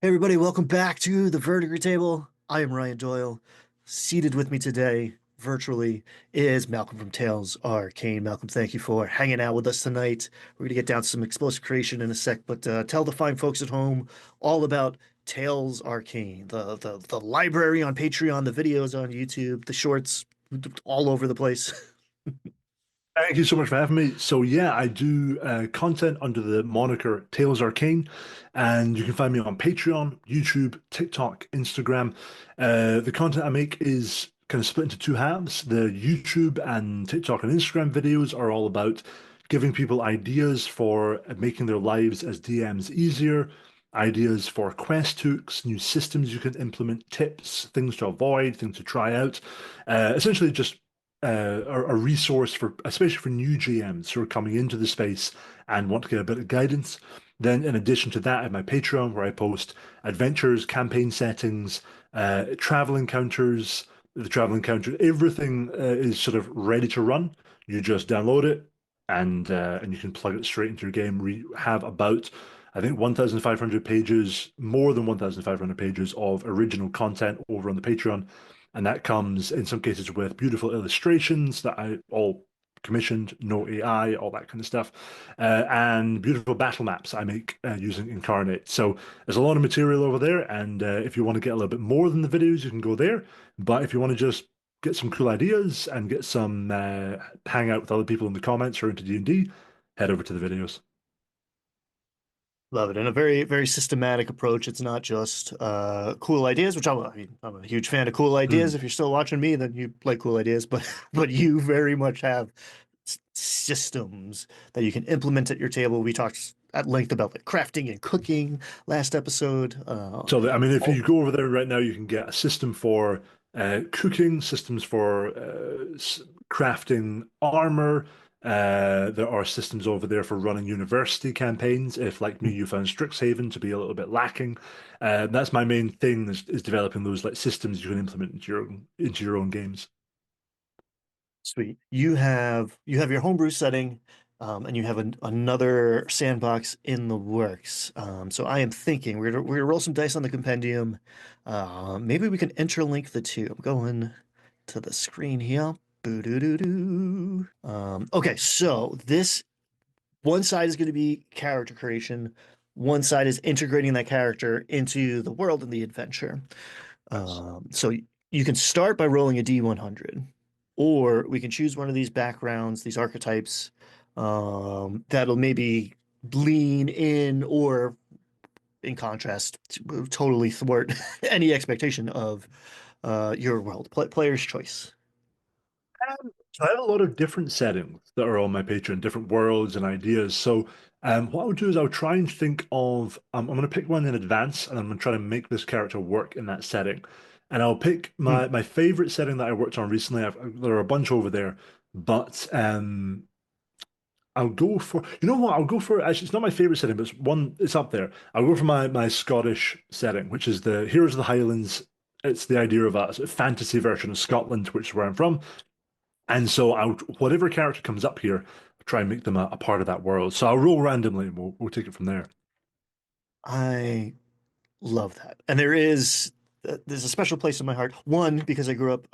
Hey everybody, welcome back to the Vertical Table. I am Ryan Doyle. Seated with me today, virtually, is Malcolm from Tales Arcane. Malcolm, thank you for hanging out with us tonight. We're going to get down to some explosive creation in a sec, but tell the fine folks at home all about Tales Arcane, the library on Patreon, the videos on YouTube, the shorts, all over the place. Thank you so much for having me. So yeah, I do content under the moniker Tales Arcane, and you can find me on Patreon, YouTube, TikTok, Instagram. The content I make is kind of split into two halves. The YouTube and TikTok and Instagram videos are all about giving people ideas for making their lives as DMs easier, ideas for quest hooks, new systems you can implement, tips, things to avoid, things to try out. Essentially just a resource for, especially for new GMs who are coming into the space and want to get a bit of guidance. Then, in addition to that, I have my Patreon where I post adventures, campaign settings, travel encounters. The travel encounter, everything is sort of ready to run. You just download it and you can plug it straight into your game. We have about, I think, 1,500 pages, more than 1,500 pages of original content over on the Patreon. And that comes in some cases with beautiful illustrations that I all commissioned, no AI, all that kind of stuff, and beautiful battle maps I make using Incarnate. So there's a lot of material over there, and if you want to get a little bit more than the videos, you can go there. But if you want to just get some cool ideas and get some hang out with other people in the comments or into D&D, head over to the videos. Love it. And a very, very systematic approach. It's not just cool ideas, which I'm a huge fan of cool ideas. Mm. If you're still watching me, then you like cool ideas, but but you very much have systems that you can implement at your table. We talked at length about like crafting and cooking last episode. So, I mean, if Oh, you go over there right now, you can get a system for cooking, systems for crafting armor. There are systems over there for running university campaigns. If, like me, you found Strixhaven to be a little bit lacking, that's my main thing is developing those like systems you can implement into your own games. sweet. You have your homebrew setting, and you have another sandbox in the works. So I am thinking we're gonna roll some dice on the compendium. Maybe we can interlink the two. I'm going to the screen here. Boo-doo-doo-doo. Okay, so this one side is going to be character creation. One side is integrating that character into the world and the adventure. Nice. So you can start by rolling a D100, or we can choose one of these backgrounds, these archetypes, that'll maybe lean in or in contrast to totally thwart any expectation of your world. Player's choice. So I have a lot of different settings that are on my Patreon, different worlds and ideas. So what I'll do is I'll try and think of I'm going to pick one in advance and I'm going to try to make this character work in that setting. And I'll pick Hmm. my favorite setting that I worked on recently. There are a bunch over there, but I'll go for you know what I'll go for. Actually, it's not my favorite setting, but it's one. It's up there. I'll go for my Scottish setting, which is the Heroes of the Highlands. It's the idea of a sort of fantasy version of Scotland, which is where I'm from. And so I'll whatever character comes up here, I'll try and make them a part of that world. So I'll roll randomly and we'll take it from there. I love that. And there's a special place in my heart. One, because I grew up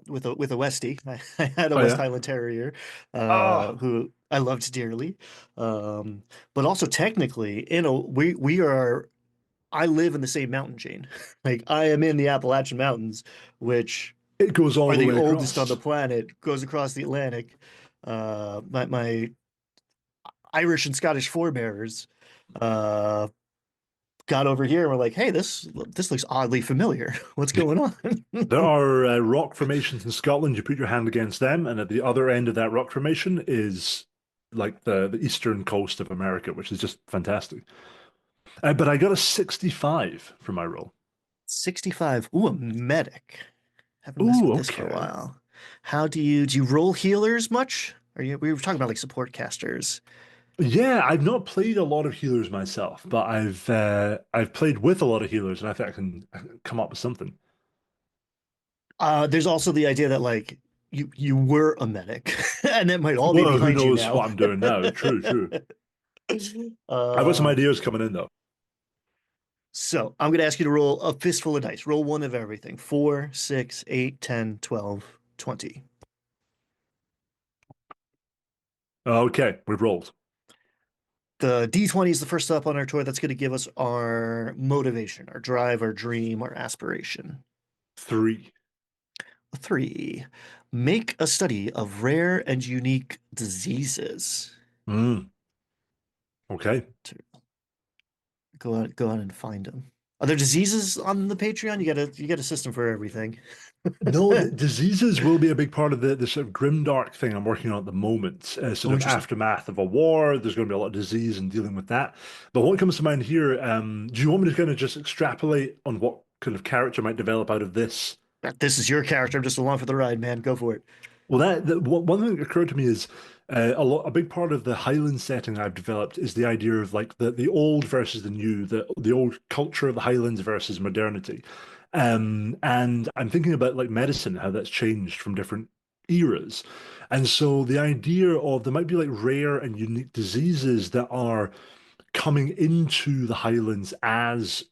with a Westie. I had a Oh West yeah. Highland Terrier Oh, who I loved dearly. But also technically, we are I live in the same mountain chain. Like I am in the Appalachian Mountains, which it goes all are the the way oldest on the across. planet, goes across the Atlantic. My Irish and Scottish forebears uh got over here and were like, "Hey, this looks oddly familiar. What's going on?" There are rock formations in Scotland. You put your hand against them, and at the other end of that rock formation is like the eastern coast of America, which is just fantastic. But I got a 65 for my roll. 65. Ooh, a medic. Haven't messed Ooh, with this for a okay. while. How do you roll healers much? We were talking about like support casters. Yeah, I've not played a lot of healers myself, but I've played with a lot of healers, and I can come up with something. There's also the idea that like you were a medic, and that might all be Well, who behind you knows now. what I'm doing now? True, true. I've got some Uh, ideas coming in though. So I'm going to ask you to roll a fistful of dice. Roll one of everything. 4, 6, 8, 10, 12, 20. Okay, we've rolled. The D20 is the first up on our tour. That's going to give us our motivation, our drive, our dream, our aspiration. 3. 3, make a study of rare and unique diseases. Mm, okay. To go out and find them. Are there diseases on the Patreon? You got a system for everything. No, the diseases will be a big part of the sort of grimdark thing I'm working on at the moment. Sort Oh, of interesting. aftermath of a war. There's going to be a lot of disease and dealing with that. But what comes to mind here? Do you want me to kind of just extrapolate on what kind of character might develop out of this? This is your character. I'm just along for the ride, man. Go for it. Well, one thing that occurred to me is a big part of the Highland setting I've developed is the idea of like the old versus the new, the old culture of the Highlands versus modernity. And I'm thinking about like medicine, how that's changed from different eras. And so the idea of there might be like rare and unique diseases that are coming into the Highlands as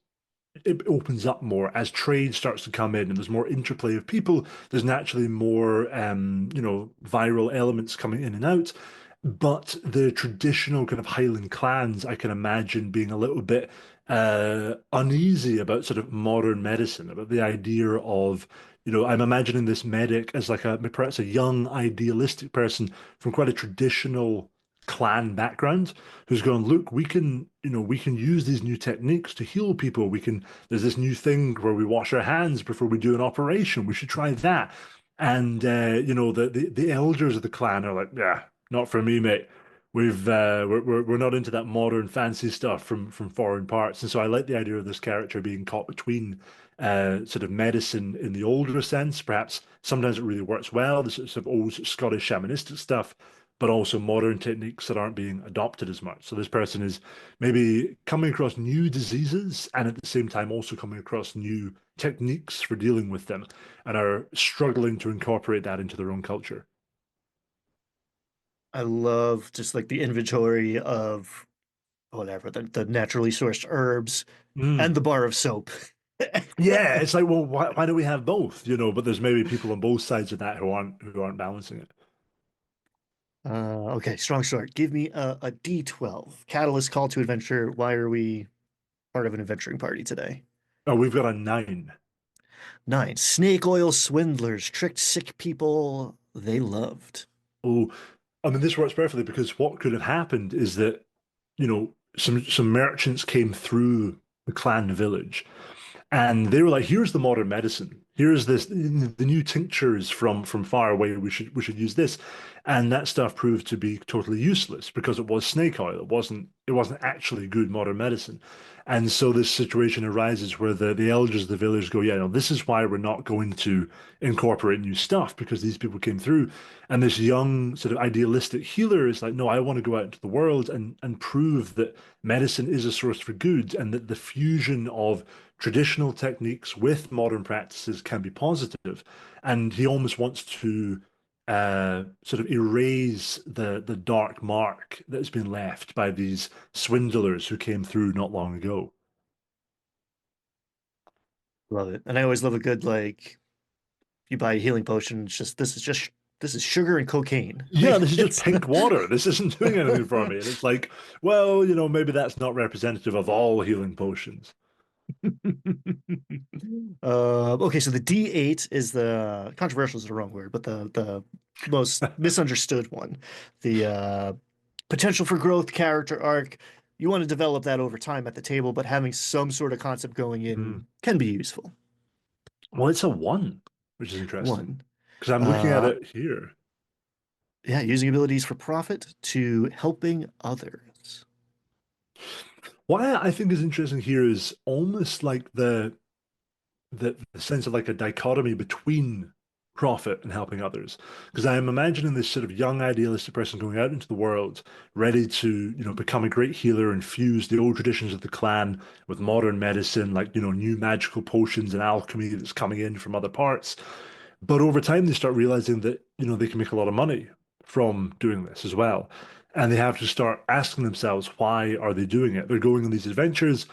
it opens up more as trade starts to come in and there's more interplay of people. There's naturally more, viral elements coming in and out. But the traditional kind of Highland clans, I can imagine being a little bit uneasy about sort of modern medicine, about the idea of, I'm imagining this medic as like perhaps a young, idealistic person from quite a traditional clan background who's going, look, we can use these new techniques to heal people. There's this new thing where we wash our hands before we do an operation. We should try that. And the elders of the clan are like, yeah, not for me, mate. We're not into that modern fancy stuff from foreign parts. And so I like the idea of this character being caught between sort of medicine in the older sense. Perhaps sometimes it really works well, the sort of old Scottish shamanistic stuff, but also modern techniques that aren't being adopted as much. So this person is maybe coming across new diseases and at the same time also coming across new techniques for dealing with them and are struggling to incorporate that into their own culture. I love just like the inventory of whatever, the naturally sourced herbs and Mm. the bar of soap. Yeah, it's like, well, why don't we have both? But there's maybe people on both sides of that who aren't balancing it. Okay, strong start. Give me a D12. Catalyst, call to adventure. Why are we part of an adventuring party today? Oh, we've got a 9. 9, snake oil swindlers tricked sick people they loved. Oh, I mean, this works perfectly because what could have happened is that, some merchants came through the clan village. And they were like, "Here's the modern medicine. Here's the new tinctures from far away. We should use this." And that stuff proved to be totally useless because it was snake oil. It wasn't actually good modern medicine. And so this situation arises where the elders of the village go, "Yeah, no, this is why we're not going to incorporate new stuff because these people came through." And this young sort of idealistic healer is like, "No, I want to go out into the world and prove that medicine is a source for good and that the fusion of traditional techniques with modern practices can be positive." And he almost wants to sort of erase the dark mark that's been left by these swindlers who came through not long ago. Love it. And I always love a good like you buy a healing potion. It's just this is sugar and cocaine. Yeah, Like this is just it's pink water. This isn't doing anything for me. And it's like, well, maybe that's not representative of all healing potions. Okay, so the D8 is the controversial is the wrong word, but the most misunderstood one. The potential for growth, character arc. You want to develop that over time at the table, but having some sort of concept going Hmm. in can be useful. Well, it's a 1, which is interesting One, because I'm looking at uh, it here. yeah, using abilities for profit to helping others. What I think is interesting here is almost like the sense of like a dichotomy between profit and helping others. Because I am imagining this sort of young idealistic person going out into the world, ready to, become a great healer and fuse the old traditions of the clan with modern medicine, like, new magical potions and alchemy that's coming in from other parts. But over time, they start realizing that, they can make a lot of money from doing this as well. And they have to start asking themselves, why are they doing it? They're going on these adventures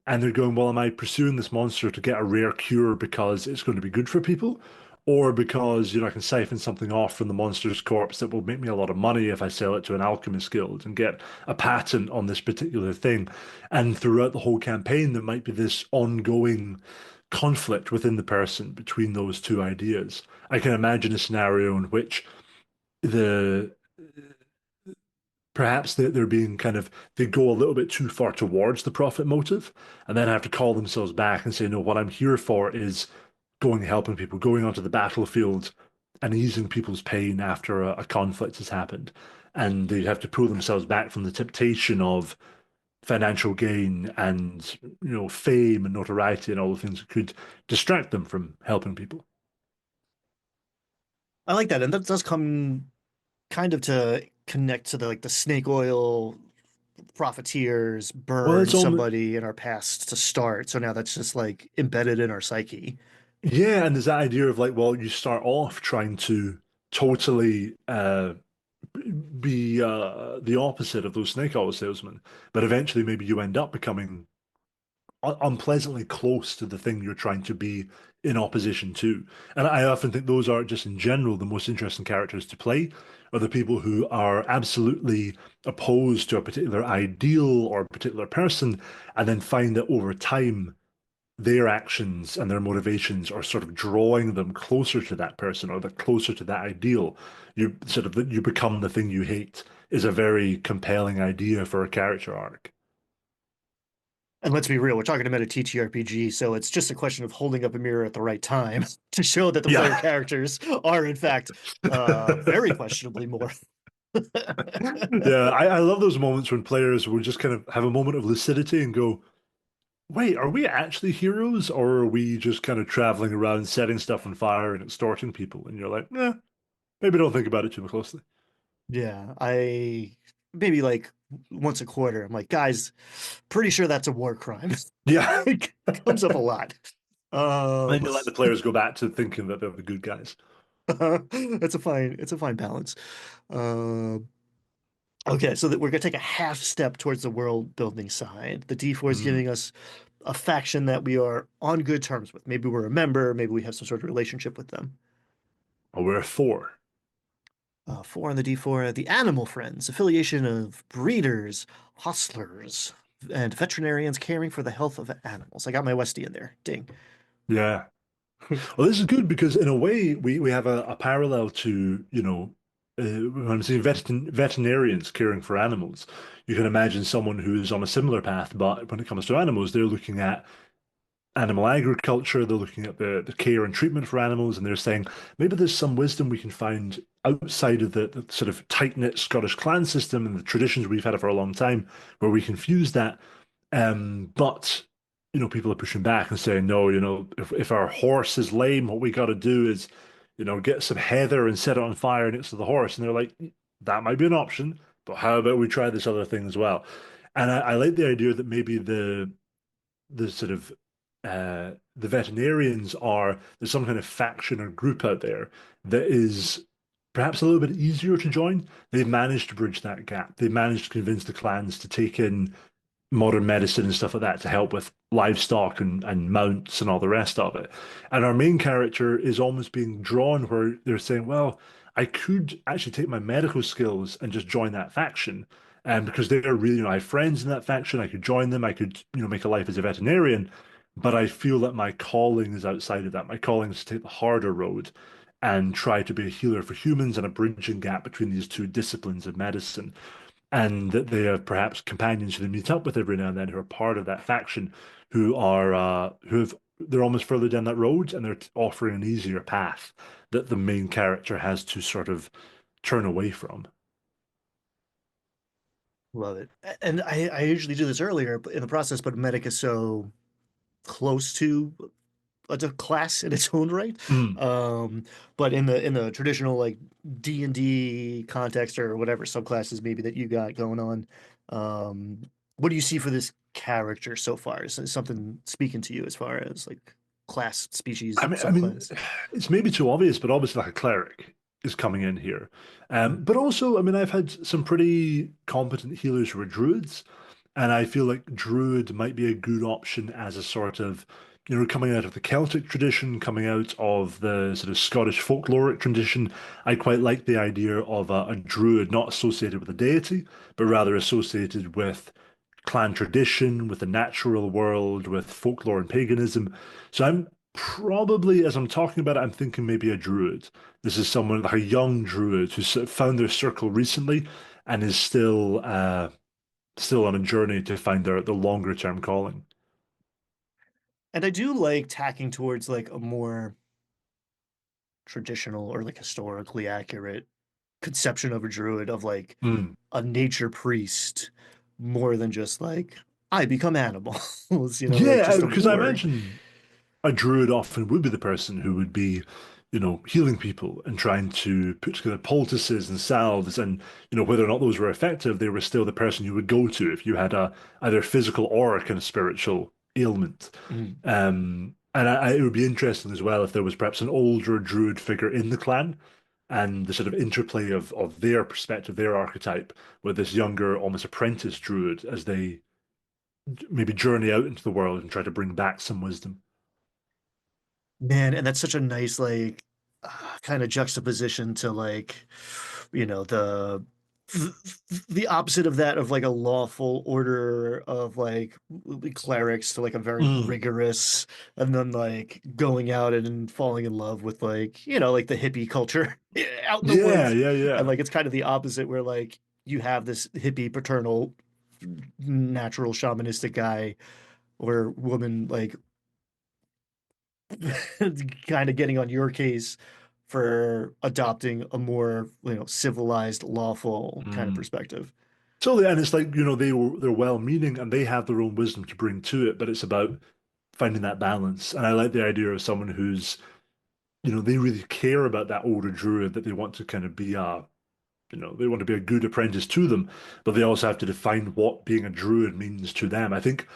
and they're going, well, am I pursuing this monster to get a rare cure because it's going to be good for people? Or because, I can siphon something off from the monster's corpse that will make me a lot of money if I sell it to an alchemist guild and get a patent on this particular thing. And throughout the whole campaign, there might be this ongoing conflict within the person between those two ideas. I can imagine a scenario in which the perhaps they're being kind of they go a little bit too far towards the profit motive and then have to call themselves back and say, no, what I'm here for is going and helping people, going onto the battlefield and easing people's pain after a conflict has happened. And they have to pull themselves back from the temptation of financial gain and fame and notoriety and all the things that could distract them from helping people. I like that, and that does come kind of to connect to the like the snake oil profiteers Well, burned it's almost somebody in our past to start. So now that's just like embedded in our psyche. yeah, and there's that idea of like, well, you start off trying to totally be the opposite of those snake oil salesmen, but eventually maybe you end up becoming unpleasantly close to the thing you're trying to be in opposition to. And I often think those are just in general the most interesting characters to play, are the people who are absolutely opposed to a particular ideal or a particular person, and then find that over time their actions and their motivations are sort of drawing them closer to that person or the closer to that ideal. You become the thing you hate is a very compelling idea for a character arc. And let's be real, we're talking about a TTRPG, so it's just a question of holding up a mirror at the right time to show that the player Yeah. characters are, in fact, very questionably more. Yeah, I love those moments when players will just kind of have a moment of lucidity and go, wait, are we actually heroes or are we just kind of traveling around setting stuff on fire and extorting people? And you're like, maybe don't think about it too closely. Yeah, I maybe like once a quarter, I'm like, guys, pretty sure that's a war crime. Yeah. It comes up a lot. And Um, you let the players go back to thinking that they're the good guys. it's a fine balance. Okay, so that we're gonna take a half step towards the world building side. The D4 is Mm. giving us a faction that we are on good terms with. Maybe we're a member, maybe we have some sort of relationship with them. Oh, we're a four. Four on the D4, the Animal Friends, affiliation of breeders, hostlers, and veterinarians caring for the health of animals. I got my Westie in there. Ding. Yeah. Well, this is good because in a way we have a parallel to, when I'm seeing veterinarians caring for animals. You can imagine someone who's on a similar path, but when it comes to animals, they're looking at animal agriculture, they're looking at the care and treatment for animals, and they're saying maybe there's some wisdom we can find outside of the sort of tight-knit Scottish clan system and the traditions we've had for a long time, where we can fuse that. But people are pushing back and saying, no, if our horse is lame, what we got to do is, get some heather and set it on fire next to the horse. And they're like, that might be an option, but how about we try this other thing as well? And I like the idea that maybe the sort of the veterinarians are there's some kind of faction or group out there that is perhaps a little bit easier to join. They've managed to bridge that gap. They've managed to convince the clans to take in modern medicine and stuff like that to help with livestock and mounts and all the rest of it. And our main character is almost being drawn where they're saying, well, I could actually take my medical skills and just join that faction. And because they're really, I have friends in that faction, I could join them, I could, make a life as a veterinarian. But I feel that my calling is outside of that. My calling is to take the harder road and try to be a healer for humans and a bridging gap between these two disciplines of medicine and that they have perhaps companions who they meet up with every now and then who are part of that faction who have they're almost further down that road and they're offering an easier path that the main character has to sort of turn away from. Love it. And I usually do this earlier in the process, but Medic is so close to a class in its own right. Mm. Um, but in the traditional like D&D context or whatever subclasses maybe that you got going on, what do you see for this character so far? Is something speaking to you as far as like class, species, I mean, subclass? it's maybe too obvious, but obviously like a cleric is coming in here. Mm. But also, I mean, I've had some pretty competent healers who are druids. And I feel like Druid might be a good option as a sort of, coming out of the Celtic tradition, coming out of the sort of Scottish folkloric tradition. I quite like the idea of a Druid not associated with a deity, but rather associated with clan tradition, with the natural world, with folklore and paganism. So I'm probably, as I'm talking about it, I'm thinking maybe a Druid. This is someone like a young Druid who's sort of found their circle recently and is still on a journey to find their longer term calling. And I do like tacking towards like a more traditional or like historically accurate conception of a druid of like Mm. a nature priest more than just like I become animals, like Yeah, just a because I ward. imagine a druid often would be the person who would be, healing people and trying to put together poultices and salves, and whether or not those were effective, they were still the person you would go to if you had a either physical or a kind of spiritual ailment. Mm. And it would be interesting as well if there was perhaps an older druid figure in the clan and the sort of interplay of their perspective, their archetype, with this younger, almost apprentice druid as they maybe journey out into the world and try to bring back some wisdom. Man, and that's such a nice like kind of juxtaposition to like the the opposite of that of like a lawful order of like clerics to like a very Mm. rigorous and then like going out and falling in love with like like the hippie culture out in the Yeah, woods, yeah, and yeah. like it's kind of the opposite where like you have this hippie paternal natural shamanistic guy or woman like kind of getting on your case for adopting a more, civilized, lawful kind of Mm. perspective. Totally, and it's like, they're well-meaning and they have their own wisdom to bring to it, but it's about finding that balance. And I like the idea of someone who's, they really care about that older druid that they want to kind of be they want to be a good apprentice to them, but they also have to define what being a druid means to them. I think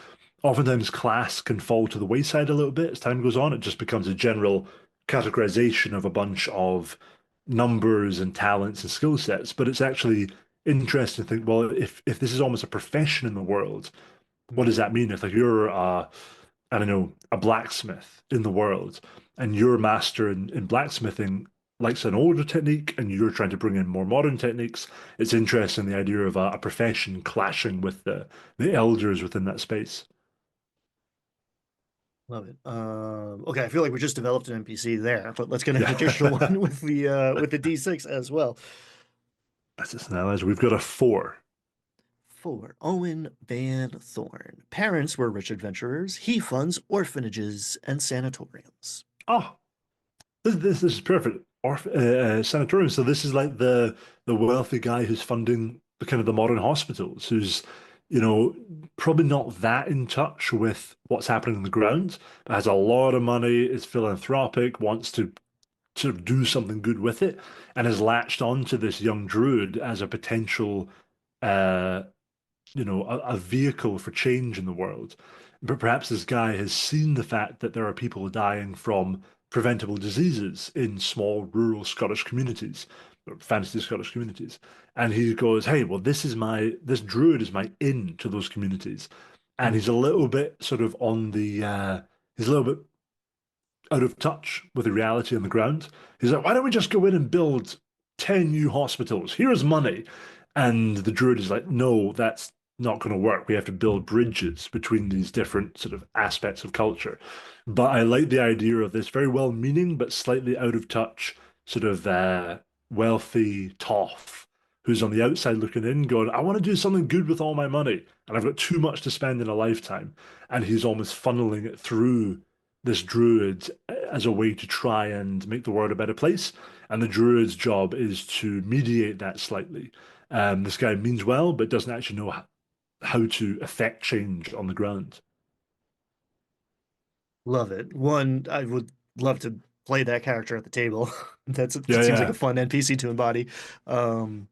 oftentimes class can fall to the wayside a little bit as time goes on. It just becomes a general categorization of a bunch of numbers and talents and skill sets. But it's actually interesting to think, well, if this is almost a profession in the world, what Mm. does that mean? If like you're I don't know, a blacksmith in the world, and your master in blacksmithing likes an older technique, and you're trying to bring in more modern techniques. It's interesting the idea of a profession clashing with the elders within that space. Love it. Okay, I feel like we just developed an NPC there, but let's get an additional Yeah, one with the D6 as well. that's it now. As we've got a four. For Owen Van Thorn. Parents were rich adventurers. He funds orphanages and sanatoriums. Oh, this is perfect. Sanatorium. So this is like the wealthy guy who's funding the kind of the modern hospitals, who's you know probably not that in touch with what's happening on the ground, but has a lot of money, is philanthropic, wants to sort of do something good with it, and has latched on to this young druid as a potential uh, a vehicle for change in the world. But perhaps this guy has seen the fact that there are people dying from preventable diseases in small rural Scottish communities, or fantasy Scottish communities. And he goes, hey, well, this druid is my in to those communities. And Mm. he's a little bit sort of he's a little bit out of touch with the reality on the ground. He's like, why don't we just go in and build 10 new hospitals? Here's money. And the druid is like, no, that's not going to work. We have to build bridges between these different sort of aspects of culture. But I like the idea of this very well meaning, but slightly out of touch, sort of wealthy toff who's on the outside looking in, going, I want to do something good with all my money. And I've got too much to spend in a lifetime. And he's almost funneling it through this druid as a way to try and make the world a better place. And the druid's job is to mediate that slightly. This guy means well, but doesn't actually know how to affect change on the ground. Love it. One, I would love to play that character at the table. Yeah, That seems like a yeah. fun NPC to embody. Um,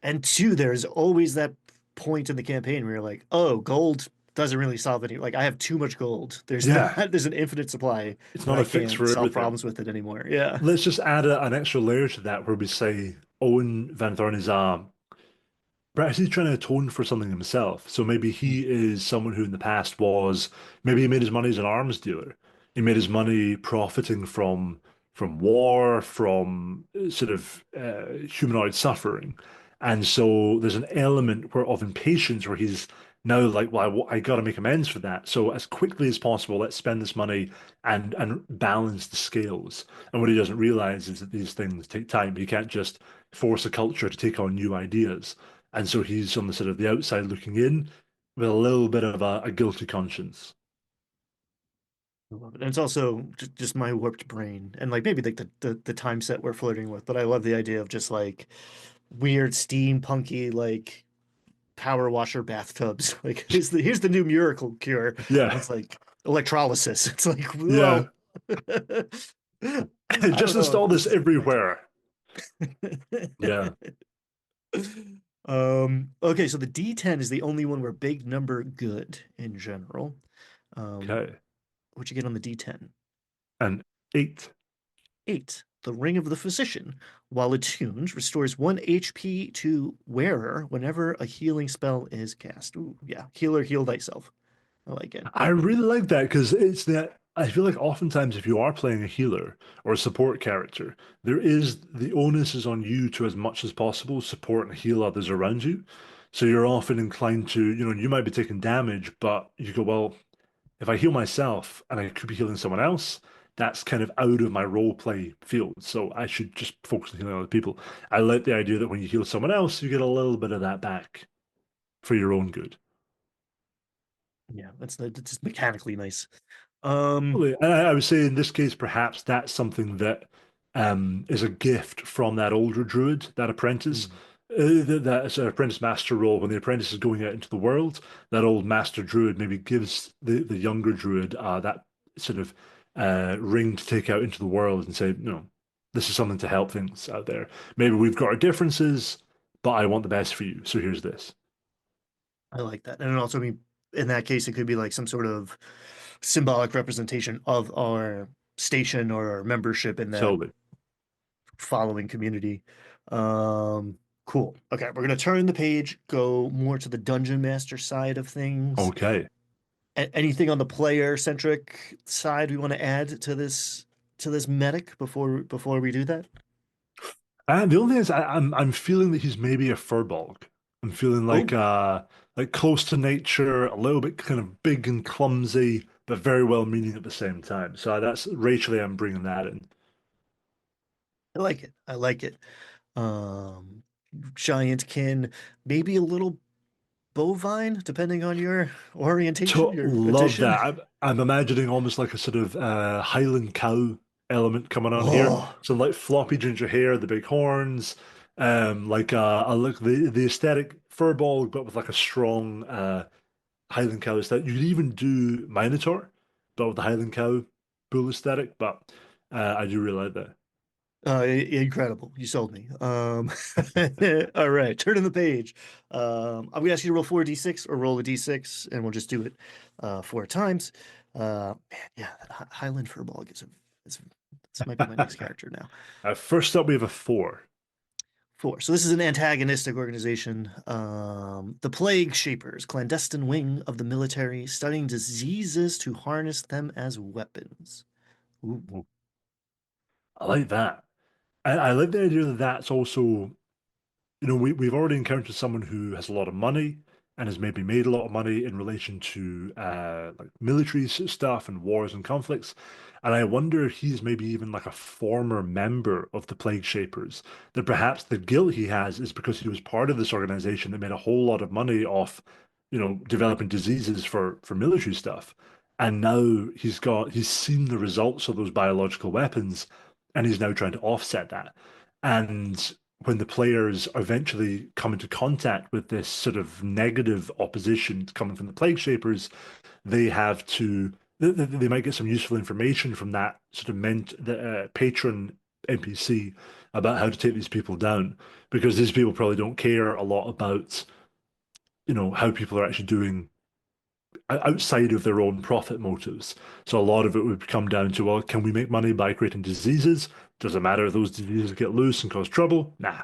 and two, there's always that point in the campaign where you're like, oh, gold doesn't really solve any. Like, I have too much gold. There's Yeah, not, there's an infinite supply, it's and not I a fix can't for solve everything. problems with it anymore. Yeah. Let's just add an extra layer to that where we say Owen Van Thorn is perhaps he's trying to atone for something himself. So maybe he is someone who in the past was, maybe he made his money as an arms dealer. He made his money profiting from war, from sort of humanoid suffering. And so there's an element of impatience where he's now like, well, I got to make amends for that. So as quickly as possible, let's spend this money and balance the scales. And what he doesn't realize is that these things take time. You can't just force a culture to take on new ideas. And so he's on the sort of the outside looking in with a little bit of a guilty conscience. I love it. And it's also just my warped brain and like maybe like the time set we're flirting with, but I love the idea of just like weird steampunky like power washer bathtubs. Like here's the new miracle cure. And Yeah, it's like electrolysis. It's like, yeah. whoa. I don't Just know if install this this is everywhere. Yeah. Okay, so the D10 is the only one where big number good in general. Um, Okay. what you get on the D10? And eight. 8. The Ring of the Physician, while attuned, restores 1 HP to wearer whenever a healing spell is cast. Ooh, yeah. Healer, heal thyself. I like it. I really like that because it's that I feel like oftentimes if you are playing a healer or a support character, there is the onus is on you to as much as possible support and heal others around you. So you're often inclined to, you might be taking damage, but you go, well, if I heal myself and I could be healing someone else, that's kind of out of my role play field. So I should just focus on healing other people. I like the idea that when you heal someone else, you get a little bit of that back for your own good. Yeah, that's just mechanically nice. Um, Totally. And I would say in this case, perhaps that's something that is a gift from that older druid, that apprentice, hmm, that sort of apprentice master role. When the apprentice is going out into the world, that old master druid maybe gives the younger druid that sort of ring to take out into the world and say, this is something to help things out there. Maybe we've got our differences, but I want the best for you. So here's this. I like that. And also, I mean, in that case, it could be like some sort of symbolic representation of our station or our membership in that Totally. following community. Um, cool. Okay, we're gonna turn the page, go more to the dungeon master side of things. Okay. Anything on the player centric side we want to add to this medic before we do that? And the only thing is, I'm feeling that he's maybe a furbolg. I'm feeling Oh, like close to nature, a little bit kind of big and clumsy, but very well meaning at the same time. So that's racially, I'm bringing that in. I like it. I like it. Um, Giant kin, maybe a little bovine, depending on your orientation, So your love addition. that. I'm imagining almost like a sort of Highland cow element coming on here. Oh, So like floppy ginger hair, the big horns, like a look the aesthetic furbolg, but with like a strong Highland cow aesthetic. You could even do Minotaur, but with the Highland cow bull aesthetic. But I do really like that. incredible. You sold me. All right, turn in the page. I'm gonna ask you to roll 4d6 or roll a d6, and we'll just do it 4 times. Man, yeah, that Highland Furbolg is this might be my next character now. First up, we have a four. 4. So this is an antagonistic organization. The Plague Shapers, clandestine wing of the military, studying diseases to harness them as weapons. Ooh. Ooh, I like that. I like the idea that that's also we've already encountered someone who has a lot of money and has maybe made a lot of money in relation to like military stuff and wars and conflicts. And I wonder if he's maybe even like a former member of the Plague Shapers, that perhaps the guilt he has is because he was part of this organization that made a whole lot of money off, developing diseases for military stuff. And now he's seen the results of those biological weapons and he's now trying to offset that. And when the players eventually come into contact with this sort of negative opposition coming from the Plague Shapers, they have to they might get some useful information from that sort of the patron NPC about how to take these people down, because these people probably don't care a lot about how people are actually doing outside of their own profit motives. So a lot of it would come down to, well, can we make money by creating diseases? Does it matter if those diseases get loose and cause trouble? Nah.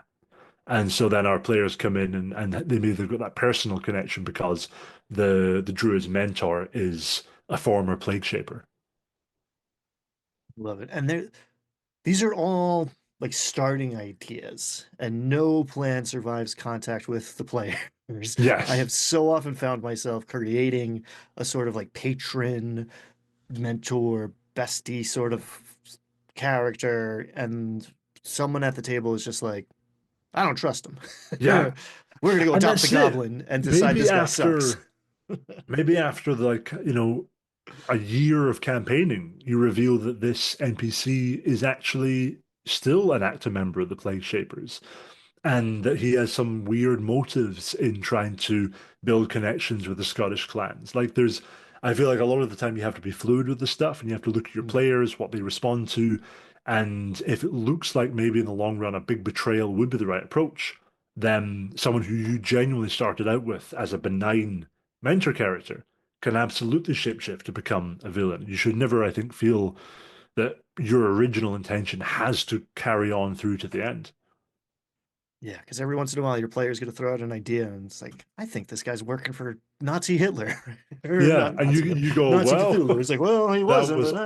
And so then our players come in and they maybe they've got that personal connection because the druid's mentor is a former plague shaper. Love it. And these are all like starting ideas, and no plan survives contact with the players. I Yes. have so often found myself creating a sort of like patron, mentor, bestie sort of character, and someone at the table is just like, I don't trust him. Yeah. We're gonna go And adopt the that's it. goblin and decide Maybe this guy sucks. after maybe after like, a year of campaigning, you reveal that this NPC is actually still an active member of the Plague Shapers, and that he has some weird motives in trying to build connections with the Scottish clans. I feel like a lot of the time you have to be fluid with the stuff, and you have to look at your players, what they respond to, and if it looks like maybe in the long run a big betrayal would be the right approach, then someone who you genuinely started out with as a benign mentor character can absolutely shapeshift to become a villain. You should never, I think, feel that your original intention has to carry on through to the end. Yeah, because every once in a while your player's gonna throw out an idea and it's like, I think this guy's working for Nazi Hitler. Or Yeah, not and you Nazi Hitler, you go, Nazi well, Cthulhu. It's like, well, he that wasn't, was but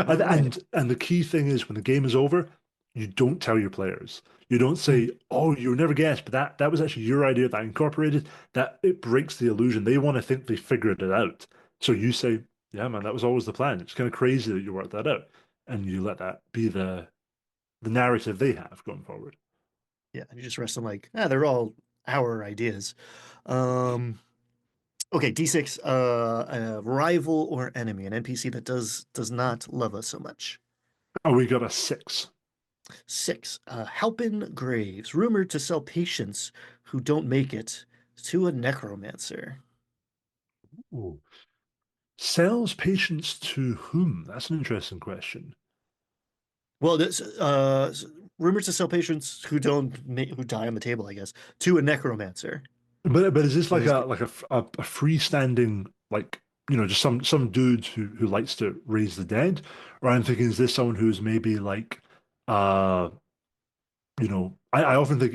and, all right. and the key thing is when the game is over, you don't tell your players. You don't Hmm. say, "Oh, you'll never guess," but that was actually your idea that I incorporated. That it breaks the illusion. They want to think they figured it out. So you say, "Yeah, man, that was always the plan. It's kind of crazy that you worked that out," and you let that be the narrative they have going forward. Yeah, you just rest on like, they're all our ideas. Um, okay, D6, a rival or enemy, an NPC that does not love us so much. Oh, we got a 6. 6, Halpin Graves, rumored to sell patients who don't make it to a necromancer. Ooh. Sells patients to whom? That's an interesting question. Well, this rumored to sell patients who die on the table, I guess, to a necromancer. But is this So like he's a freestanding like just some dude who likes to raise the dead, or I'm thinking is this someone who's maybe like uh I often think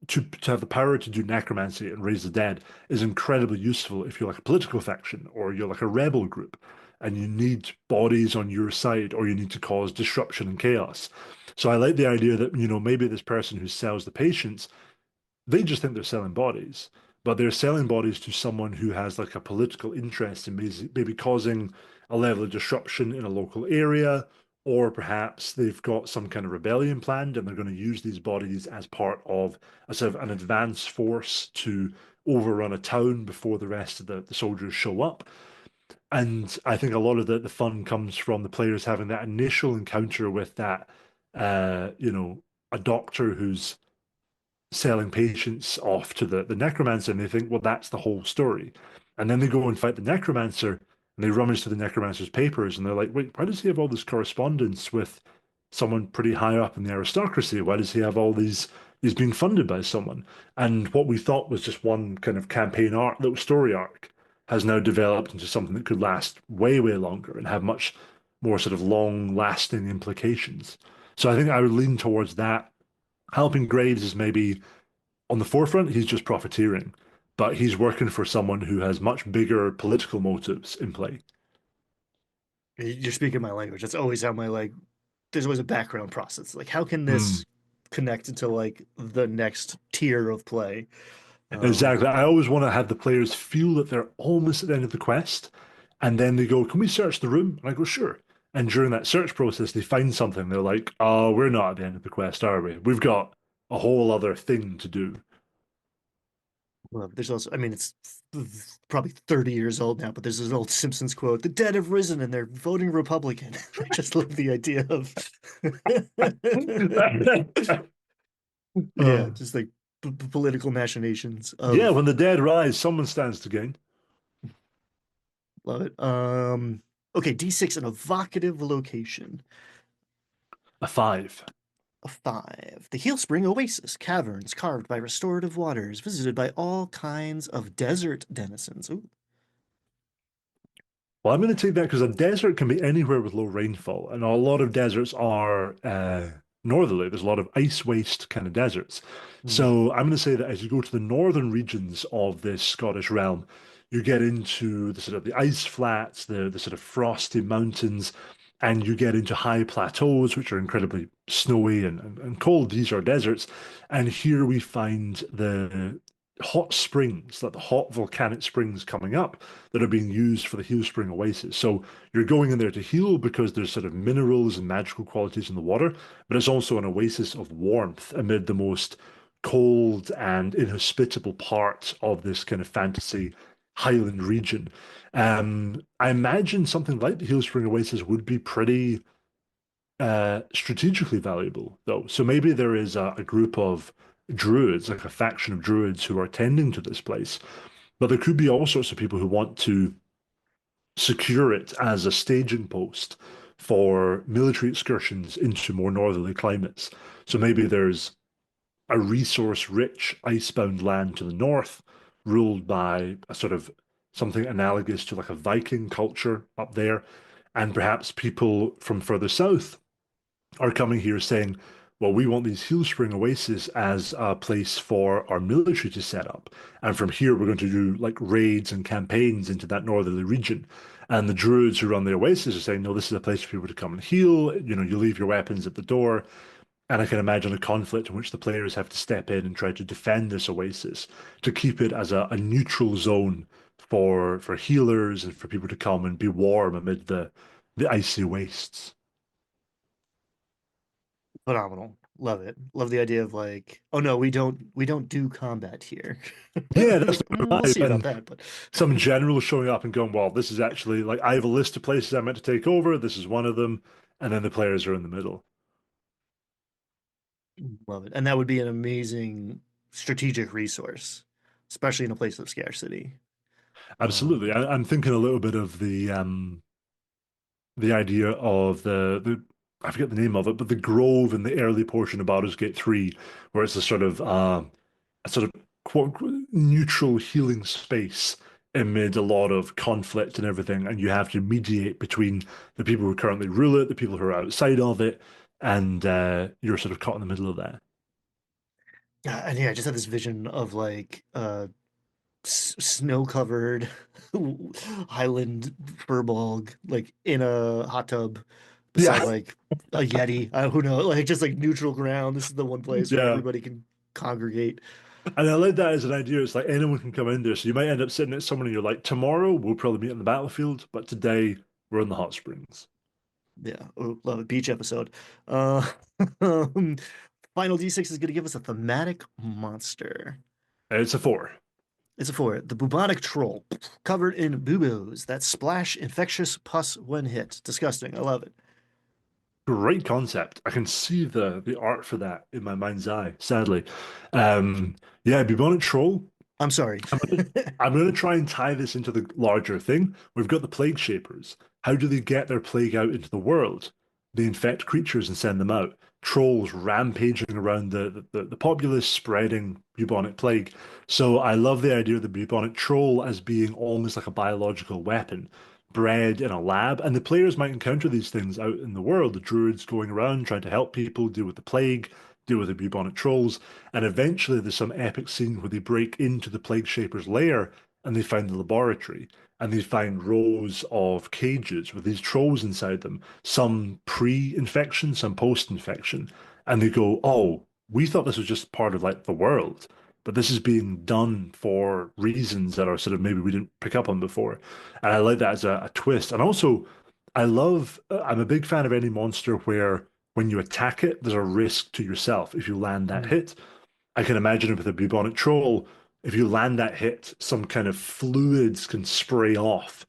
to have the power to do necromancy and raise the dead is incredibly useful if you're like a political faction or you're like a rebel group and you need bodies on your side or you need to cause disruption and chaos. So I like the idea that maybe this person who sells the patients they just think they're selling bodies, but they're selling bodies to someone who has like a political interest in maybe causing a level of disruption in a local area, or perhaps they've got some kind of rebellion planned and they're going to use these bodies as part of a sort of an advance force to overrun a town before the rest of the soldiers show up. And I think a lot of the fun comes from the players having that initial encounter with that, a doctor who's selling patients off to the necromancer and they think, well, that's the whole story. And then they go and fight the necromancer and they rummage through the necromancer's papers and they're like, wait, why does he have all this correspondence with someone pretty high up in the aristocracy? Why does he have all these? He's being funded by someone. And what we thought was just one kind of campaign arc, little story arc, has now developed into something that could last way, way longer and have much more sort of long lasting implications. So I think I would lean towards that. Helping Graves is maybe on the forefront, he's just profiteering, but he's working for someone who has much bigger political motives in play. you're speaking my language. That's always how my like. There's always a background process. Like, how can Mm, this connect into like the next tier of play? Um, exactly. I always want to have the players feel that they're almost at the end of the quest, and then they go, "Can we search the room?" And I go, "Sure." And during that search process, they find something. They're like, "Oh, we're not at the end of the quest, are we? We've got a whole other thing to do." well, there's also, I mean, it's probably 30 years old now, but there's an old Simpsons quote: "The dead have risen and they're voting Republican." I just love the idea of, yeah, Uh, just like political machinations yeah, of when the dead rise, someone stands to gain. love it. Okay, D6, an evocative location. A 5. A 5. The Heel Spring Oasis, caverns carved by restorative waters, visited by all kinds of desert denizens. Ooh, Well, I'm going to take that because a desert can be anywhere with low rainfall, and a lot of deserts are northerly. There's a lot of ice waste kind of deserts. Mm. So I'm going to say that as you go to the northern regions of this Scottish realm, you get into the sort of the ice flats, the sort of frosty mountains, and you get into high plateaus, which are incredibly snowy and cold. These are deserts. And here we find the hot springs, like the hot volcanic springs coming up that are being used for the Heal Spring Oasis. So you're going in there to heal because there's sort of minerals and magical qualities in the water, but it's also an oasis of warmth amid the most cold and inhospitable part of this kind of fantasy highland region. I imagine something like the Heal Spring Oasis would be pretty strategically valuable, though. So maybe there is a group of druids, like a faction of druids who are tending to this place, but there could be all sorts of people who want to secure it as a staging post for military excursions into more northerly climates. So maybe there's a resource-rich icebound land to the north, ruled by a sort of something analogous to like a Viking culture up there, and perhaps people from further south are coming here saying, well, we want these Heal Spring Oasis as a place for our military to set up. And from here, we're going to do like raids and campaigns into that northerly region. And the druids who run the oasis are saying, no, this is a place for people to come and heal. You know, you leave your weapons at the door. And I can imagine a conflict in which the players have to step in and try to defend this oasis to keep it as a neutral zone for healers and for people to come and be warm amid the icy wastes. Phenomenal. Love it. Love the idea of like, oh no, we don't do combat here. Yeah, that's Like, the we'll vibe. see about And that, but some general showing up and going, well, this is actually like I have a list of places I meant to take over. This is one of them. And then the players are in the middle. love it. And that would be an amazing strategic resource, especially in a place of scarcity. Absolutely. Um, I'm thinking a little bit of the idea of the I forget the name of it, but the grove in the early portion of Baldur's Gate 3, where it's a sort of quote unquote neutral healing space amid a lot of conflict and everything, and you have to mediate between the people who currently rule it, the people who are outside of it, and you're sort of caught in the middle of that. yeah, and yeah, I just had this vision of like snow-covered Highland furbog, like in a hot tub Yeah, beside like a Yeti. Who knows? Like just like neutral ground. This is the one place where yeah. everybody can congregate. And I like that as an idea. It's like anyone can come in there. So you might end up sitting next to someone and you're like, tomorrow we'll probably meet on the battlefield, but today we're in the hot springs. Yeah, oh, love it. Beach episode. Uh, um, Final D6 is going to give us a thematic monster. It's a four. It's a four. The bubonic troll, covered in boo-boos that splash infectious pus when hit. Disgusting. I love it. Great concept. I can see the art for that in my mind's eye, sadly. Um, yeah, bubonic troll. I'm sorry. I'm gonna, I'm gonna try and tie this into the larger thing. We've got the plague shapers. How do they get their plague out into the world? They infect creatures and send them out. Trolls rampaging around the populace, spreading bubonic plague. So I love the idea of the bubonic troll as being almost like a biological weapon, bred in a lab. And the players might encounter these things out in the world. The druids going around trying to help people deal with the plague, deal with the bubonic trolls. And eventually there's some epic scene where they break into the Plague Shaper's lair and they find the laboratory. And they find rows of cages with these trolls inside them, some pre-infection, some post-infection. And they go, oh, we thought this was just part of like the world, but this is being done for reasons that are sort of maybe we didn't pick up on before. And I like that as a twist. And also, I'm a big fan of any monster where when you attack it, there's a risk to yourself if you land that Mm. hit. I can imagine it with a bubonic troll. If you land that hit, some kind of fluids can spray off.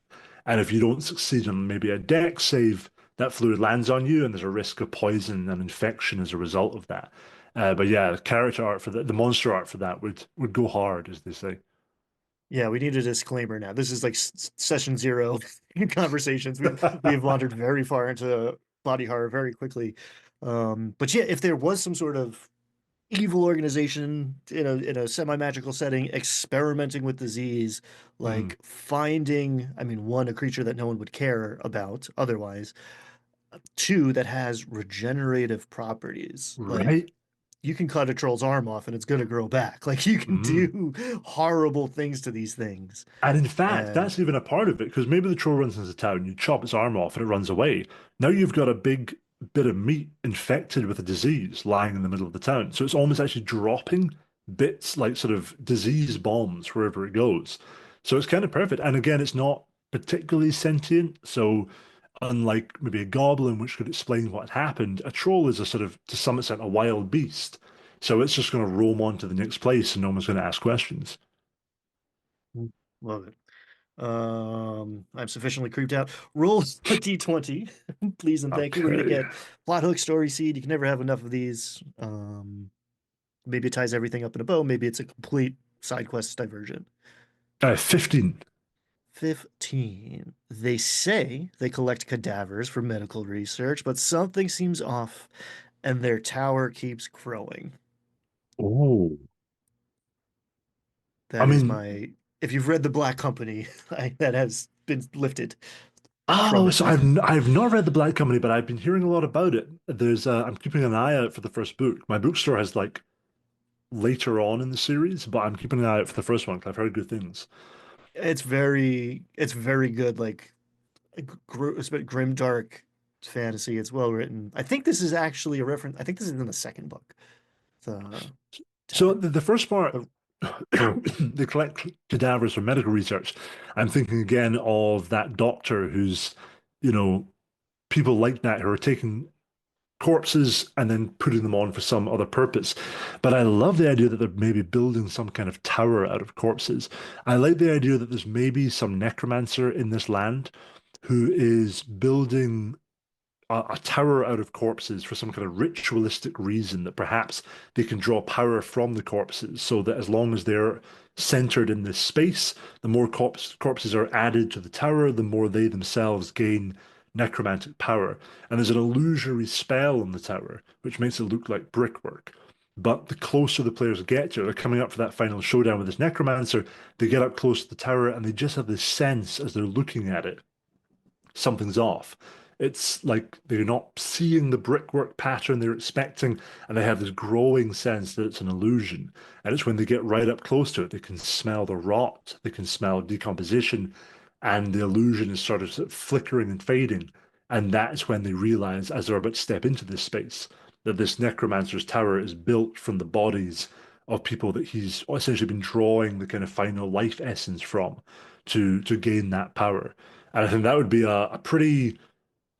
And if you don't succeed on maybe a deck save, that fluid lands on you, and there's a risk of poison and infection as a result of that. But yeah, the character art for the monster art for that would go hard, as they say. Yeah, we need a disclaimer now. This is like session zero conversations. We've wandered very far into body horror very quickly. But yeah, if there was some sort of evil organization in a semi-magical setting experimenting with disease, Mm. like finding, I mean, one, a creature that no one would care about otherwise, Two, that has regenerative properties. Like Right. you can cut a troll's arm off and it's going to grow back. Like you can Mm. do horrible things to these things. And in fact, And that's even a part of it, because maybe the troll runs into town, you chop its arm off and it runs away. Now you've got a big bit of meat infected with a disease lying in the middle of the town. So it's almost actually dropping bits like sort of disease bombs wherever it goes. So it's kind of perfect. And again, it's not particularly sentient. So unlike maybe a goblin, which could explain what happened, a troll is a sort of, to some extent, a wild beast. So it's just going to roam on to the next place and no one's going to ask questions. love it. I'm sufficiently creeped out. Roll a d20, please and thank you. We're gonna Okay. get plot hook, story seed. You can never have enough of these. Maybe it ties everything up in a bow. Maybe it's a complete side quest diversion. 15. 15. They say they collect cadavers for medical research, but something seems off, and their tower keeps growing. Oh. I That is mean, my. If you've read The Black Company, that has been lifted from oh, it. so I've not read The Black Company, but I've been hearing a lot about it. I'm keeping an eye out for the first book. My bookstore has like later on in the series, but I'm keeping an eye out for the first one because I've heard good things. It's very good. Like it's a bit grim, dark fantasy. It's well written. I think this is actually a reference. I think this is in the second book, the So tower. the first part, But they collect cadavers for medical research. I'm thinking again of that doctor who's, you know, people like that who are taking corpses and then putting them on for some other purpose. But I love the idea that they're maybe building some kind of tower out of corpses. I like the idea that there's maybe some necromancer in this land who is building a tower out of corpses for some kind of ritualistic reason that perhaps they can draw power from the corpses so that as long as they're centered in this space, the more corpses are added to the tower, the more they themselves gain necromantic power. And there's an illusory spell on the tower, which makes it look like brickwork. But the closer the players get to it, they're coming up for that final showdown with this necromancer, they get up close to the tower and they just have this sense as they're looking at it something's off. It's like they're not seeing the brickwork pattern they're expecting, and they have this growing sense that it's an illusion. And it's when they get right up close to it, they can smell the rot, they can smell decomposition, and the illusion is sort of flickering and fading. And that's when they realize, as they're about to step into this space, that this necromancer's tower is built from the bodies of people that he's essentially been drawing the kind of final life essence from to gain that power. And I think that would be a pretty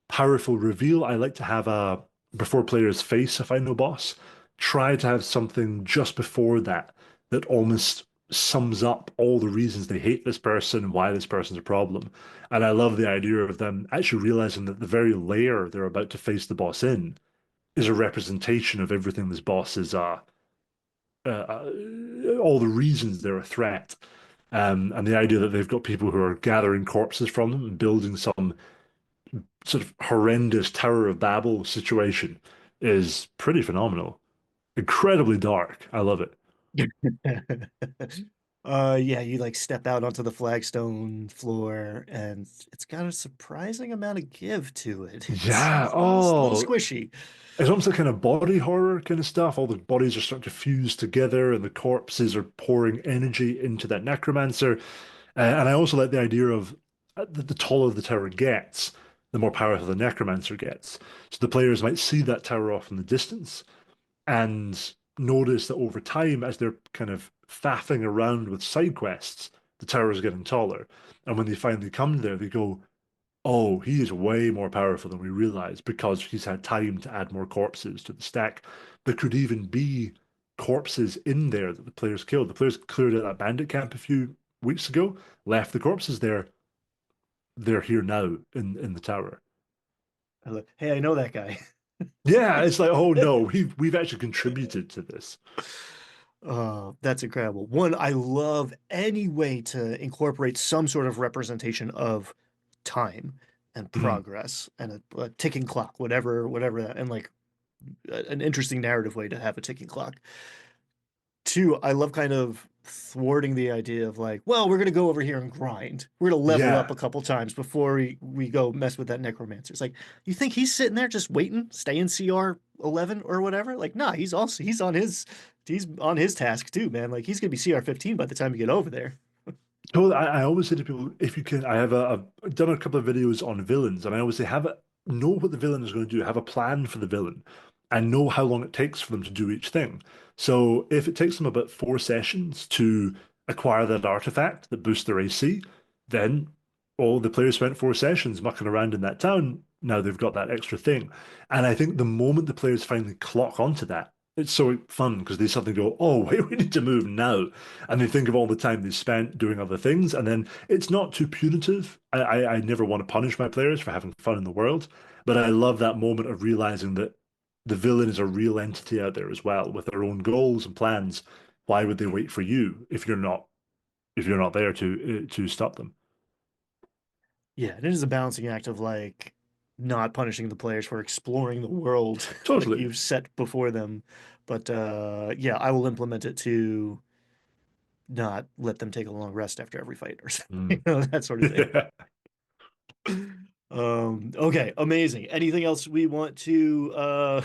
powerful reveal. I like to have before players face a final boss, try to have something just before that that almost sums up all the reasons they hate this person and why this person's a problem. And I love the idea of them actually realizing that the very layer they're about to face the boss in is a representation of everything this boss is, all the reasons they're a threat. And the idea that they've got people who are gathering corpses from them and building some sort of horrendous Tower of Babel situation is pretty phenomenal. Incredibly dark. I love it. yeah, you like step out onto the flagstone floor, and it's got a surprising amount of give to it. It's Yeah. a little Oh, squishy. it's almost like kind of body horror kind of stuff. All the bodies are starting to fuse together, and the corpses are pouring energy into that necromancer. And I also like the idea of the taller the tower gets, the more powerful the necromancer gets. So the players might see that tower off in the distance and notice that over time, as they're kind of faffing around with side quests, the tower is getting taller. And when they finally come there, they go, "Oh, he is way more powerful than we realized because he's had time to add more corpses to the stack." There could even be corpses in there that the players killed. The players cleared out that bandit camp a few weeks ago, left the corpses there. They're here now in the tower. Hey, I know that guy. Yeah, it's like, oh no, we've actually contributed to this. That's incredible. One, I love any way to incorporate some sort of representation of time and Mhm. progress and a ticking clock, whatever that, and like an interesting narrative way to have a ticking clock. Two, I love kind of thwarting the idea of like, well, we're gonna go over here and grind. We're gonna level up Yeah, a couple times before we go mess with that necromancer. It's like, you think he's sitting there just waiting, staying CR 11 or whatever? Like, nah, he's on his task too, man. Like he's gonna be CR 15 by the time you get over there. totally. I always say to people, if you can, I've done a couple of videos on villains, and I always say, know what the villain is going to do, have a plan for the villain, and know how long it takes for them to do each thing. So if it takes them about 4 sessions to acquire that artifact that boosts their AC, then all the players spent 4 sessions mucking around in that town. Now they've got that extra thing. And I think the moment the players finally clock onto that, it's so fun because they suddenly go, oh, wait, we need to move now. And they think of all the time they spent doing other things. And then it's not too punitive. I never want to punish my players for having fun in the world, but I love that moment of realizing that the villain is a real entity out there as well with their own goals and plans. Why would they wait for you if you're not there to stop them? Yeah, it is a balancing act of like not punishing the players for exploring the world that Totally. you've set before them. But yeah, I will implement it to not let them take a long rest after every fight or something, Mm. that sort of thing. Okay, amazing. Anything else we want to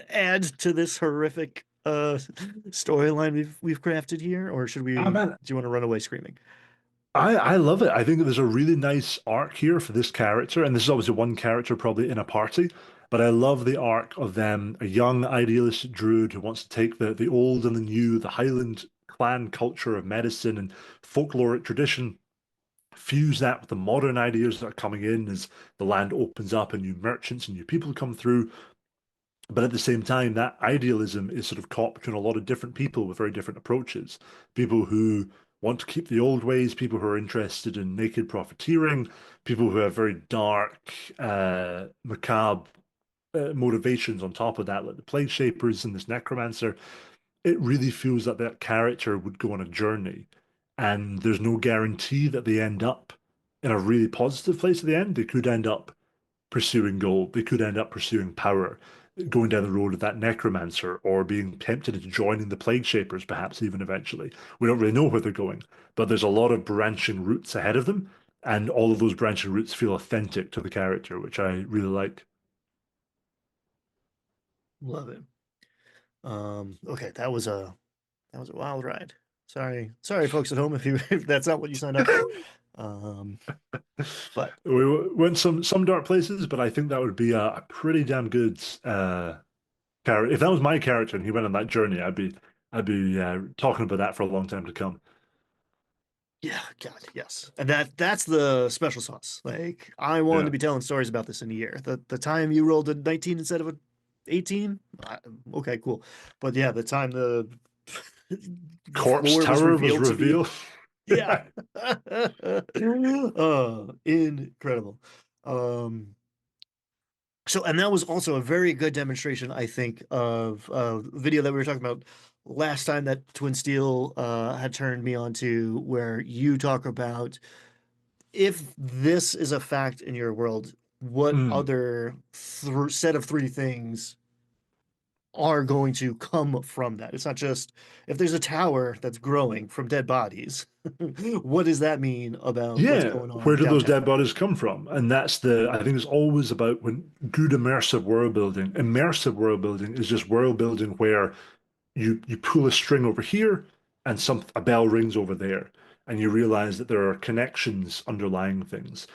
add to this horrific storyline we've crafted here, or should Ah, we, do man, you want to run away screaming? I love it. I think there's a really nice arc here for this character, and this is obviously one character probably in a party, but I love the arc of them, a young idealist druid who wants to take the old and the new, the Highland clan culture of medicine and folkloric tradition, fuse that with the modern ideas that are coming in as the land opens up and new merchants and new people come through. But at the same time, that idealism is sort of caught between a lot of different people with very different approaches. People who want to keep the old ways, people who are interested in naked profiteering, people who have very dark, macabre motivations on top of that, like the Plague Shapers and this Necromancer. It really feels like that character would go on a journey, and there's no guarantee that they end up in a really positive place at the end. They could end up pursuing gold. They could end up pursuing power, going down the road of that necromancer, or being tempted into joining the plague shapers, perhaps even eventually. We don't really know where they're going, but there's a lot of branching routes ahead of them, and all of those branching routes feel authentic to the character, which I really like. Love it. Okay, that was a wild ride. Sorry, folks at home, if you if that's not what you signed up for. Um, but We went some dark places, but I think that would be a pretty damn good character. If that was my character and he went on that journey, I'd be talking about that for a long time to come. yeah, God, yes, and that's the special sauce. Like I wanted to Yeah. be telling stories about this in a year. The time you rolled a 19 instead of a 18, okay, cool. But yeah, the time the Corpse floor was Tower was revealed to be, revealed. yeah, incredible. Um, So, and that was also a very good demonstration, I think, of the video that we were talking about last time that Twin Steel had turned me on to, where you talk about if this is a fact in your world, what Mm. other th set of three things are going to come from that? It's not just if there's a tower that's growing from dead bodies, what does that mean about what's Yeah, going where on do those dead downtown? bodies come from? And that's I think it's always about when good immersive world building. Immersive world building is just world building where you pull a string over here and a bell rings over there, and you realize that there are connections underlying things.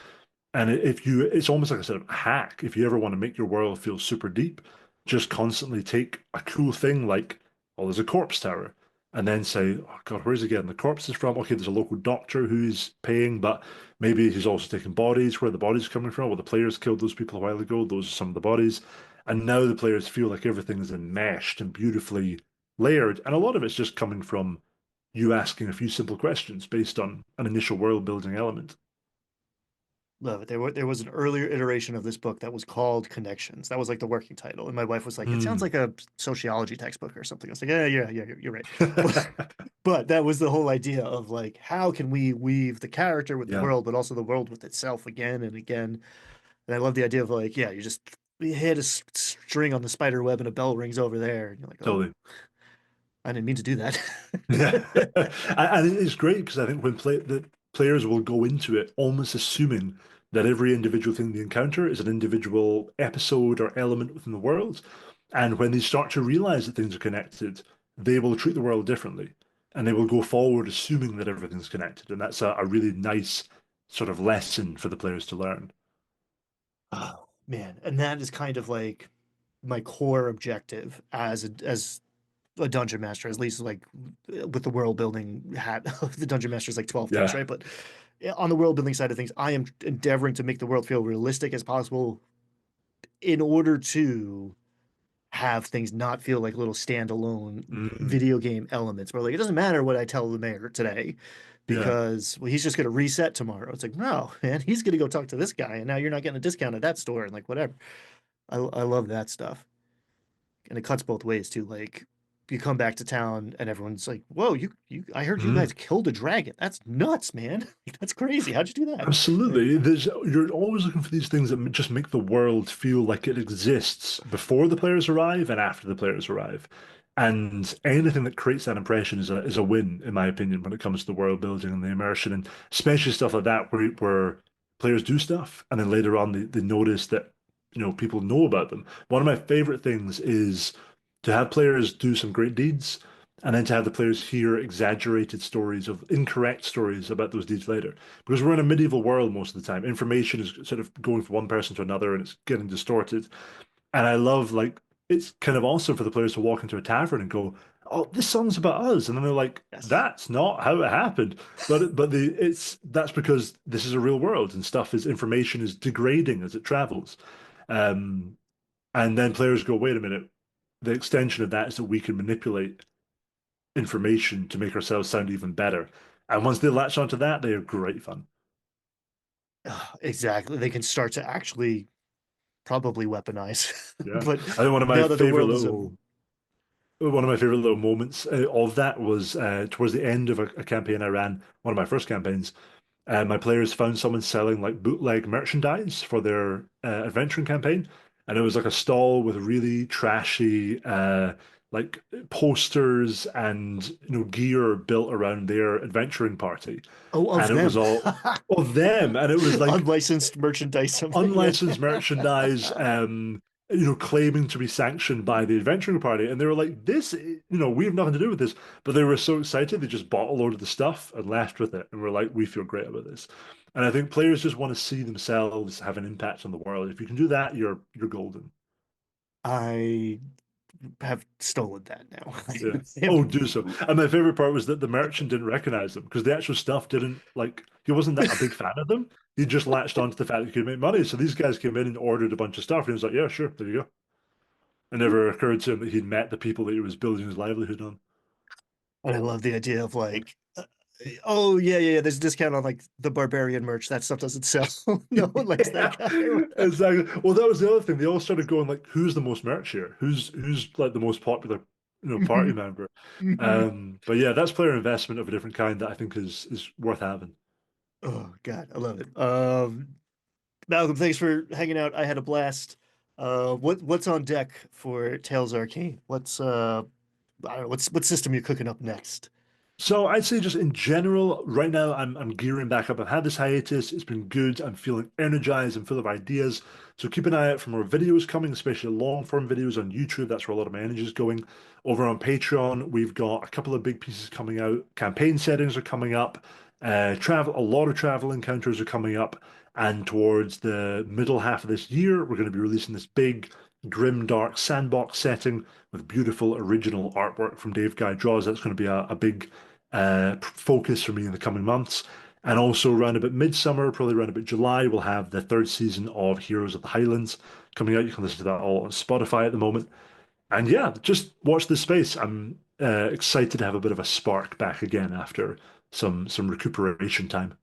And if you, it's almost like a sort of hack. If you ever want to make your world feel super deep, just constantly take a cool thing like, oh, there's a corpse tower, and then say, oh God, where's he getting the corpses from? Okay, there's a local doctor who's paying, but maybe he's also taking bodies. Where are the bodies coming from? Well, the players killed those people a while ago. Those are some of the bodies. And now the players feel like everything is enmeshed and beautifully layered. And a lot of it's just coming from you asking a few simple questions based on an initial world building element. Love it. There was an earlier iteration of this book that was called Connections. That was like the working title. And my wife was like, "It sounds Hmm. like a sociology textbook or something." I was like, "Yeah, you're right." But that was the whole idea of like, how can we weave the character with the Yeah, world, but also the world with itself again and again. And I love the idea of like, yeah, you hit a string on the spider web and a bell rings over there, and you're like, oh, totally. I didn't mean to do that. Yeah, and it's great because I think when the players will go into it almost assuming that every individual thing they encounter is an individual episode or element within the world, and when they start to realize that things are connected, they will treat the world differently, and they will go forward assuming that everything's connected, and that's a really nice sort of lesson for the players to learn. Oh man, and that is kind of like my core objective as a dungeon master, at least like with the world building hat. The dungeon master is like 12 things, Yeah. right? But on the world building side of things, I am endeavoring to make the world feel realistic as possible in order to have things not feel like little standalone Mm, video game elements where like it doesn't matter what I tell the mayor today yeah. because well he's just going to reset tomorrow. It's like no man, he's going to go talk to this guy and now you're not getting a discount at that store and like whatever. I love that stuff and it cuts both ways too. Like you come back to town and everyone's like, "Whoa, you! I heard you Mm. guys killed a dragon. That's nuts, man. That's crazy. How'd you do that?" Like, Absolutely. You're always looking for these things that just make the world feel like it exists before the players arrive and after the players arrive. And anything that creates that impression is a win, in my opinion, when it comes to the world building and the immersion, and especially stuff like that where players do stuff and then later on they notice that people know about them. One of my favorite things is to have players do some great deeds and then to have the players hear exaggerated stories of incorrect stories about those deeds later. Because we're in a medieval world most of the time. Information is sort of going from one person to another and it's getting distorted. And I love like it's kind of awesome for the players to walk into a tavern and go, "Oh, this song's about us," and then they're like, yes. "That's not how it happened." But that's because this is a real world and stuff is information is degrading as it travels. Um, and then players go, "Wait a minute." The extension of that is that we can manipulate information to make ourselves sound even better. And once they latch onto that, they are great fun. Exactly. They can start to actually probably weaponize. Yeah, But I think now that the world is a one of my favorite little moments of that was towards the end of a campaign I ran, one of my first campaigns. My players found someone selling like bootleg merchandise for their adventuring campaign, and it was like a stall with really trashy like posters and gear built around their adventuring party, oh and of it was them. all of them, and it was like Unlicensed merchandise something. Yeah. unlicensed merchandise, claiming to be sanctioned by the adventuring party. And they were like, this, we have nothing to do with this. But they were so excited, they just bought a load of the stuff and left with it. And we're like, we feel great about this. And I think players just want to see themselves have an impact on the world. If you can do that, you're golden. I have stolen that now. Yeah. I have- Oh, do so. And my favorite part was that the merchant didn't recognize them because the actual stuff didn't like he wasn't that a big fan of them. He just latched onto the fact that he could make money. So these guys came in and ordered a bunch of stuff, and he was like, "Yeah, sure, there you go." It never occurred to him that he'd met the people that he was building his livelihood on. I love the idea of like, oh yeah, yeah, yeah. There's a discount on like the barbarian merch. That stuff doesn't sell. No one likes that Yeah, guy. exactly. Well, that was the other thing. They all started going like, "Who's the most merch here? Who's like the most popular, party member?" But yeah, that's player investment of a different kind that I think is worth having. Oh God, I love it. Malcolm, thanks for hanging out. I had a blast. What's on deck for Tales Arcane? I don't know, what system you're cooking up next? So I'd say just in general, right now I'm gearing back up. I've had this hiatus. It's been good. I'm feeling energized and full of ideas. So keep an eye out for more videos coming, especially long form videos on YouTube. That's where a lot of my energy is going. Over on Patreon, we've got a couple of big pieces coming out. Campaign settings are coming up. A lot of travel encounters are coming up. And towards the middle half of this year, we're going to be releasing this big, grim, dark sandbox setting with beautiful original artwork from Dave Guy Draws. That's going to be a big focus for me in the coming months. And also around about midsummer, probably around about July, we'll have the third season of Heroes of the Highlands coming out. You can listen to that all on Spotify at the moment. And yeah, just watch this space. I'm excited to have a bit of a spark back again after some recuperation time.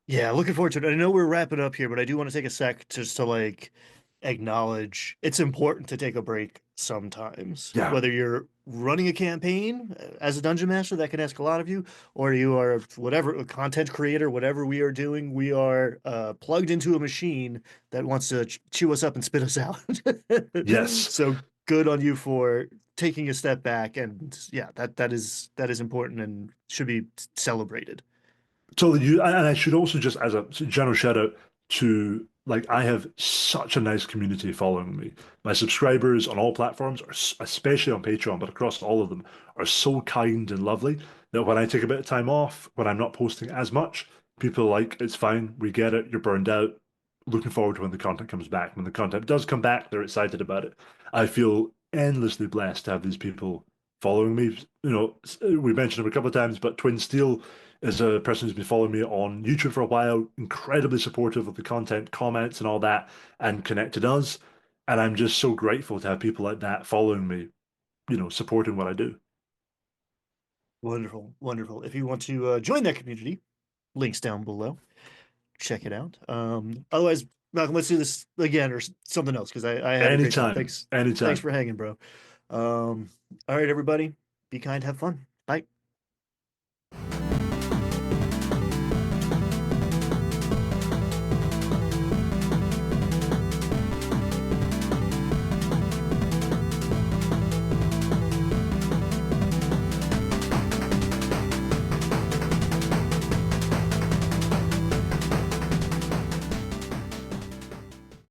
Yeah, looking forward to it. I know we're wrapping up here, but I do want to take a sec just to like acknowledge it's important to take a break sometimes. Yeah. Whether you're running a campaign as a dungeon master, that can ask a lot of you, or you are whatever a content creator, whatever we are doing, we are plugged into a machine that wants to chew us up and spit us out. Yes. So good on you for taking a step back, and yeah, that is important and should be celebrated. Totally. You and I should also just as a general shout out to like I have such a nice community following me. My subscribers on all platforms are especially on Patreon, but across all of them are so kind and lovely that when I take a bit of time off, when I'm not posting as much, people are like, it's fine, we get it, you're burned out. Looking forward to when the content comes back. When the content does come back, they're excited about it. I feel endlessly blessed to have these people following me. You know, we mentioned him a couple of times, but Twin Steel is a person who's been following me on YouTube for a while, incredibly supportive of the content, comments, and all that, and connected us. And I'm just so grateful to have people like that following me, supporting what I do. Wonderful, wonderful. If you want to join that community, links down below. Check it out. Otherwise, Malcolm, let's do this again or something else because I had a great time. Anytime, Thanks anytime. for hanging, bro. All right, everybody, be kind, have fun. Bye.